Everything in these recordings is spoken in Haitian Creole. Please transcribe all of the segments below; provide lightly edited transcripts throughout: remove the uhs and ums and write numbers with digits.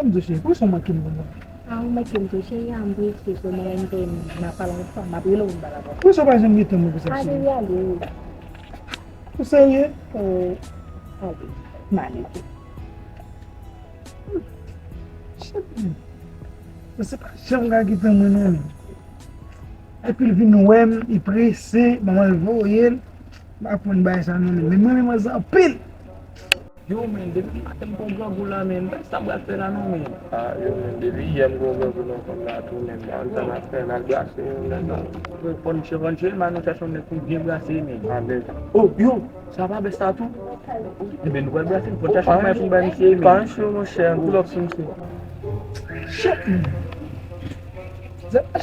Vamos doce, por isso makin mo. เอาไม่กินตัวเชี่ยามที่สิคนมันเป็นมาพลังฝั่งมาพี่ลงบาลา Por isso vai jamais ter muito ถ้า isso. ได้ยาดี Você aí? เอาดี Mano. Você chama um aqui também, não? É que ele vem no M e presse, mas eu vou ele, vai pôr embaixo a nome, mas a pil. Yo men, depi matem kon gula men, basta bwa fè la nou men. Yo men, depi yem gula kon la tou men, an tan a fè la glase yon men. Pon chevantye, man nou chachon ne pou bien glase men. Oh, yo, sa va besta tou? Ebe nou wè glase, pon chachon men pou ban siye men. Pan chou mou chè, pou lop sin siye. Chè!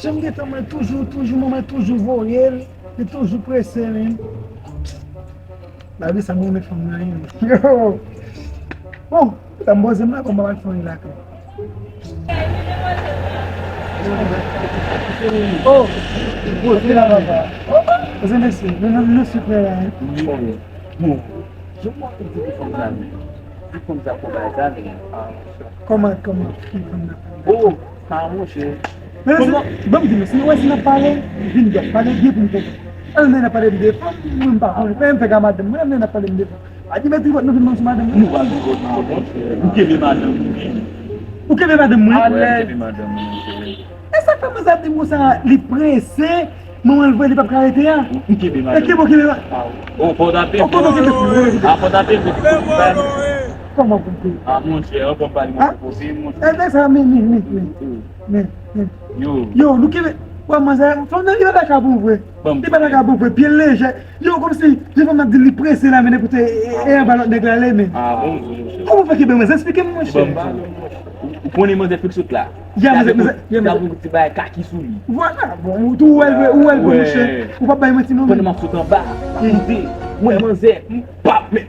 J'aime que também toujours vou ele, e toujours pressé men. La vie ça me fait mal. Yo. Bon, tá bom você não como vai fazer lá. Oh, você lá vai. Você não sei, não se prepara. Je mwen kon di kon zami. Di kon za kon bay zami. Comment? Oh, sa mwen che. Vamos dizer, se não é na parede, vindo, parede de punto. Eu nem na parede de fora, não tá. Vem pegar madame, eu nem na parede de fora. Aí vai ter no filme com madame. Não vai o que vem madame? O que vem madame? Allez, madame. Essa famosa de moça lhe pressé, não ele vai lhe para carreter. O que vem madame? É que bom que vem. Oh, pode dar tempo. Ah, pode dar tempo. Como assim? Ah, mon cher, on peut pas lui proposer, mon cher. É essa men. Yo, no que ouais, mas é, só não ia dar cabo, velho. Ele vai dar cabo, velho, bien léger. Yo, como se je vais me dire presser là, mais écoutez, é un ballon de glace, mais. Ah, bon. Como fait que ben, mas expliquez-moi, mon cher. O pone manger fixe tout là. Ya, mas tu vas kaki sou lui. voilà, bon, tu où elle veut, mon cher. Ou pas bailler maintenant. Pone ma fout en bas. Moi manger, pap, mais